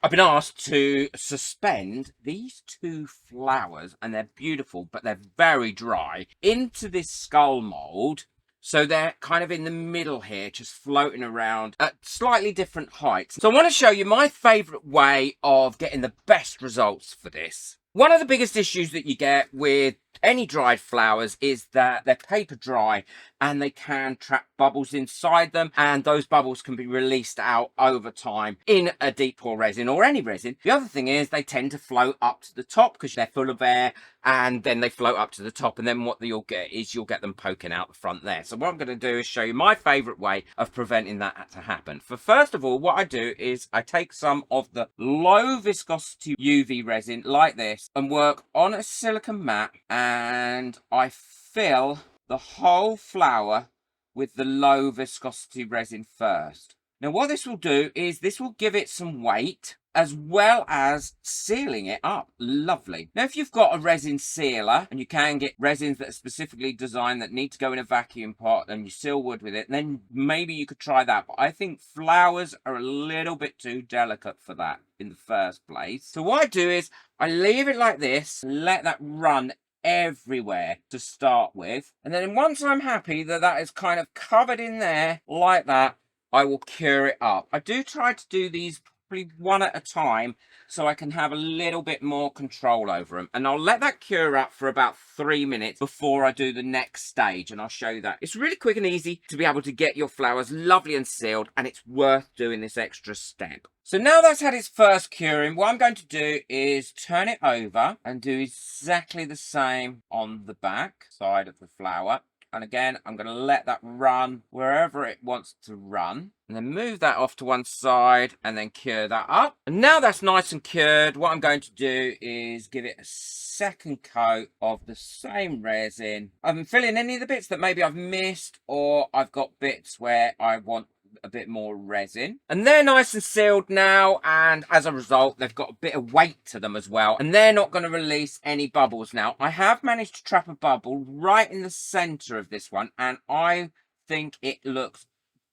I've been asked to suspend these two flowers, and they're beautiful, but they're very dry, into this skull mold. So they're kind of in the middle here, just floating around at slightly different heights. So I want to show you my favourite way of getting the best results for this. One of the biggest issues that you get with any dried flowers is that they're paper dry and they can trap bubbles inside them, and those bubbles can be released out over time in a deep pour resin or any resin. The other thing is they tend to float up to the top because they're full of air, and then they float up to the top, and then what you'll get is you'll get them poking out the front there. So what I'm going to do is show you my favorite way of preventing that to happen. For first of all, what I do is I take some of the low viscosity UV resin like this and work on a silicone mat, and I fill the whole flower with the low viscosity resin first. Now what this will do is this will give it some weight as well as sealing it up. Lovely. Now if you've got a resin sealer, and you can get resins that are specifically designed that need to go in a vacuum pot and you seal wood with it, then maybe you could try that. But I think flowers are a little bit too delicate for that in the first place. So what I do is I leave it like this, let that run everywhere to start with, and then once I'm happy that that is kind of covered in there like that, I will cure it up. I do try to do these probably one at a time so I can have a little bit more control over them, and I'll let that cure up for about 3 minutes before I do the next stage, and I'll show you that. It's really quick and easy to be able to get your flowers lovely and sealed, and it's worth doing this extra step. So now that's had its first curing, what I'm going to do is turn it over and do exactly the same on the back side of the flower. And again, I'm going to let that run wherever it wants to run, and then move that off to one side and then cure that up. And now that's nice and cured, what I'm going to do is give it a second coat of the same resin. I'm filling any of the bits that maybe I've missed, or I've got bits where I want a bit more resin, and they're nice and sealed now, and as a result they've got a bit of weight to them as well, and they're not going to release any bubbles. Now I have managed to trap a bubble right in the center of this one, and I think it looks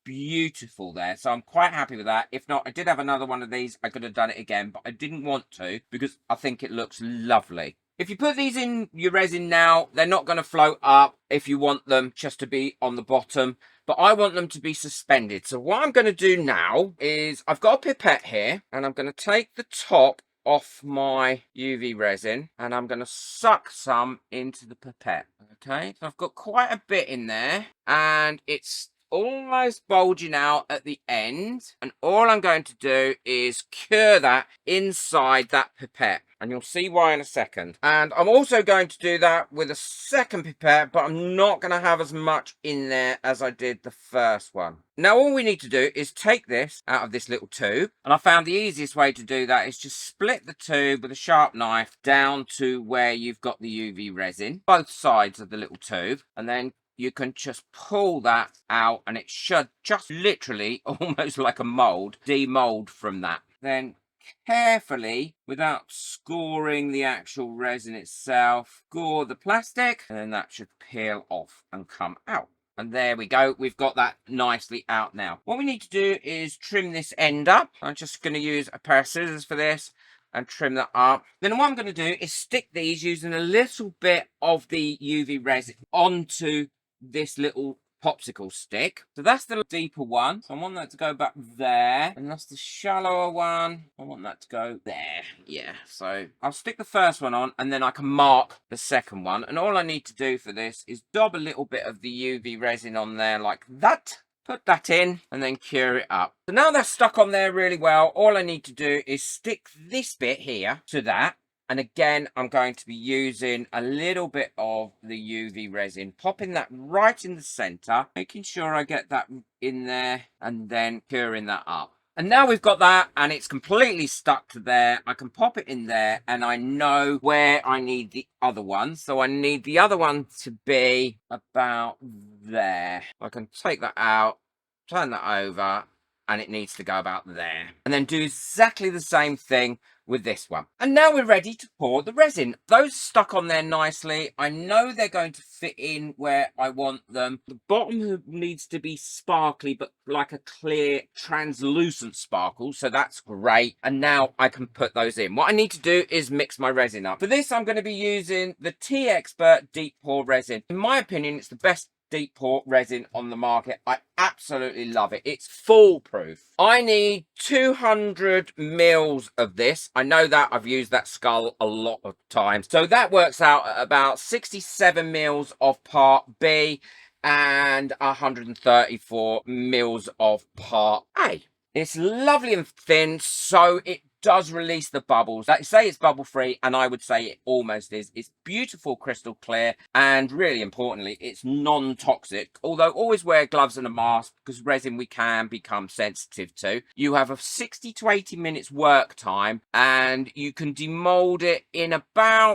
beautiful there, so I'm quite happy with that. If not, I did have another one of these, I could have done it again, but I didn't want to because I think it looks lovely. If you put these in your resin now, they're not going to float up if you want them just to be on the bottom, but I want them to be suspended. So what I'm going to do now is I've got a pipette here, and I'm going to take the top off my UV resin, and I'm going to suck some into the pipette. Okay, so I've got quite a bit in there, and it's almost bulging out at the end, and all I'm going to do is cure that inside that pipette, and you'll see why in a second. And I'm also going to do that with a second pipette, but I'm not going to have as much in there as I did the first one. Now all we need to do is take this out of this little tube, and I found the easiest way to do that is just split the tube with a sharp knife down to where you've got the UV resin, both sides of the little tube, and then you can just pull that out, and it should just literally, almost like a mold, demold from that. Then carefully, without scoring the actual resin itself, score the plastic, and then that should peel off and come out. And there we go, we've got that nicely out now. What we need to do is trim this end up. I'm just going to use a pair of scissors for this and trim that up. Then what I'm going to do is stick these using a little bit of the UV resin onto this little popsicle stick. So that's the deeper one, so I want that to go back there, and that's the shallower one, I want that to go there. Yeah, so I'll stick the first one on, and then I can mark the second one, and all I need to do for this is dab a little bit of the UV resin on there like that, put that in, and then cure it up. So now that's stuck on there really well, all I need to do is stick this bit here to that. And again, I'm going to be using a little bit of the UV resin, popping that right in the center, making sure I get that in there, and then curing that up. And now we've got that, and it's completely stuck to there. I can pop it in there, and I know where I need the other one. So I need the other one to be about there. I can take that out, turn that over, and it needs to go about there. And then do exactly the same thing with this one. And now we're ready to pour the resin. Those stuck on there nicely. I know they're going to fit in where I want them. The bottom needs to be sparkly, but like a clear translucent sparkle, so that's great. And now I can put those in. What I need to do is mix my resin up. For this, I'm going to be using the Tea Expert Deep Pour Resin. In my opinion, it's the best deep pour resin on the market. I absolutely love it. It's foolproof. I need 200 mils of this. I know that I've used that skull a lot of times. So that works out at about 67 mils of part B and 134 mils of part A. It's lovely and thin, so it does release the bubbles. They say it's bubble free, and I would say it almost is. It's beautiful crystal clear, and really importantly, it's non-toxic. Although always wear gloves and a mask, because resin we can become sensitive to. You have a 60 to 80 minutes work time, and you can demold it in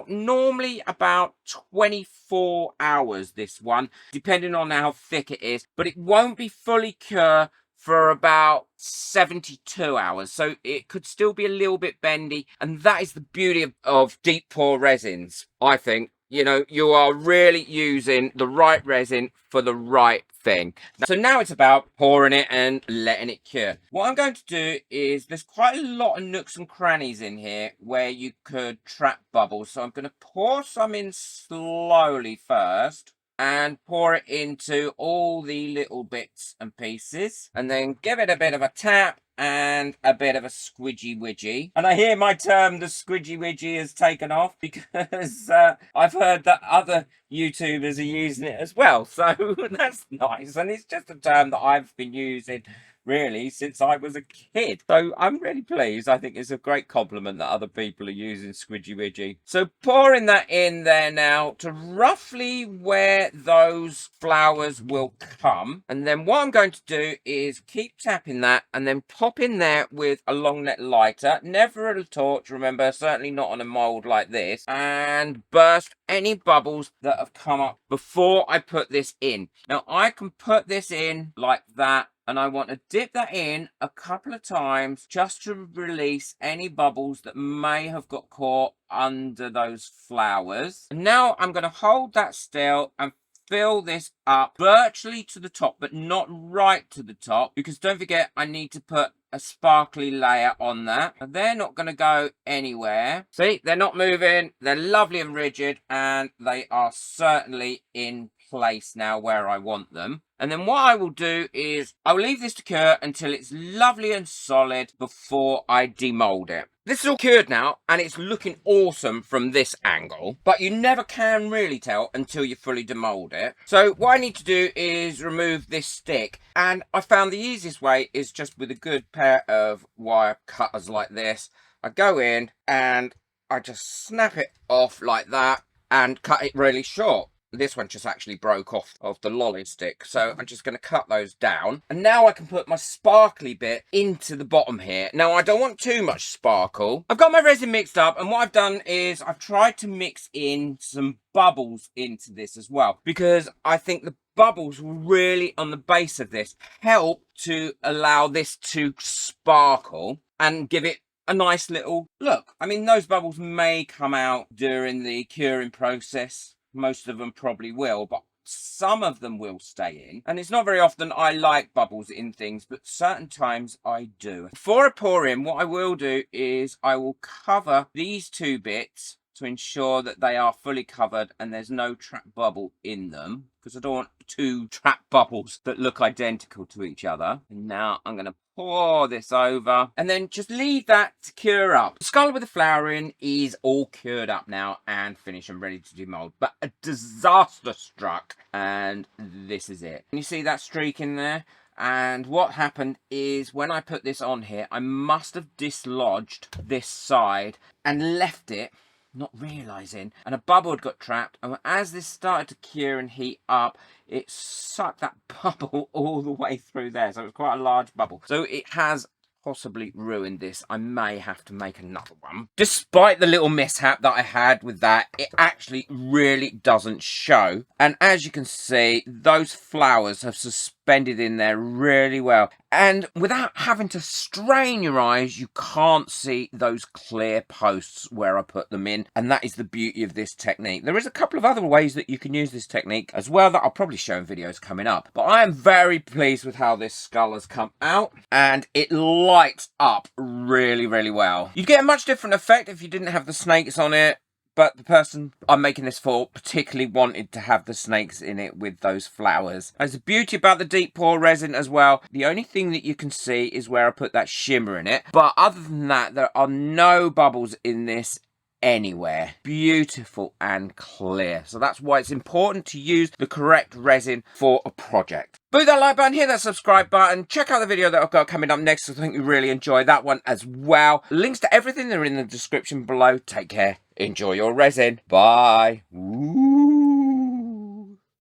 normally about 24 hours, this one, depending on how thick it is, but it won't be fully cure for about 72 hours, so it could still be a little bit bendy, and that is the beauty of deep pour resins. I think, you know, you are really using the right resin for the right thing. So now it's about pouring it and letting it cure. What I'm going to do is, there's quite a lot of nooks and crannies in here where you could trap bubbles, so I'm going to pour some in slowly first and pour it into all the little bits and pieces, and then give it a bit of a tap and a bit of a squidgy widgy. And I hear my term, the squidgy widgy, has taken off, because I've heard that other YouTubers are using it as well, so that's nice. And it's just a term that I've been using really since I was a kid, so I'm really pleased. I think it's a great compliment that other people are using squidgy widgy. So pouring that in there now to roughly where those flowers will come, and then what I'm going to do is keep tapping that and then pop in there with a long neck lighter, never a torch, remember, certainly not on a mold like this, and burst any bubbles that have come up before I put this in. Now I can put this in like that, and I want to dip that in a couple of times just to release any bubbles that may have got caught under those flowers. And now I'm going to hold that still and fill this up virtually to the top, but not right to the top, because don't forget, I need to put a sparkly layer on that. And they're not going to go anywhere. See, they're not moving. They're lovely and rigid, and they are certainly in place now where I want them. And then what I will do is I will leave this to cure until it's lovely and solid before I demold it. This is all cured now, and it's looking awesome from this angle, but you never can really tell until you fully demold it. So what I need to do is remove this stick, and I found the easiest way is just with a good pair of wire cutters like this. I go in and I just snap it off like that and cut it really short. This one just actually broke off of the lolly stick, so I'm just going to cut those down. And now I can put my sparkly bit into the bottom here. Now, I don't want too much sparkle. I've got my resin mixed up, and what I've done is I've tried to mix in some bubbles into this as well, because I think the bubbles will really, on the base of this, help to allow this to sparkle and give it a nice little look. I mean, those bubbles may come out during the curing process. Most of them probably will, but some of them will stay in. And it's not very often I like bubbles in things, but certain times I do. Before I pour in, what I will do is I will cover these two bits to ensure that they are fully covered and there's no trap bubble in them, because I don't want two trap bubbles that look identical to each other. And now I'm going to pour this over and then just leave that to cure up. The skull with the flower in is all cured up now and finished and ready to demold, but a disaster struck, and this is it. Can you see that streak in there? And what happened is when I put this on here, I must have dislodged this side and left it, not realizing, and a bubble had got trapped, and as this started to cure and heat up, it sucked that bubble all the way through there. So it was quite a large bubble, so it has possibly ruined this. I may have to make another one. Despite the little mishap that I had with that, it actually really doesn't show, and as you can see, those flowers have suspended suspended in there really well. And without having to strain your eyes, you can't see those clear posts where I put them in. And that is the beauty of this technique. There is a couple of other ways that you can use this technique as well that I'll probably show in videos coming up. But I am very pleased with how this skull has come out. And it lights up really, really well. You'd get a much different effect if you didn't have the snakes on it. But the person I'm making this for particularly wanted to have the snakes in it with those flowers. There's the beauty about the deep pour resin as well. The only thing that you can see is where I put that shimmer in it. But other than that, there are no bubbles in this anywhere. Beautiful and clear. So that's why it's important to use the correct resin for a project. Boot that like button, hit that subscribe button, check out the video that I've got coming up next. I think you really enjoy that one as well. Links to everything are in the description below. Take care. Enjoy your resin. Bye. Ooh.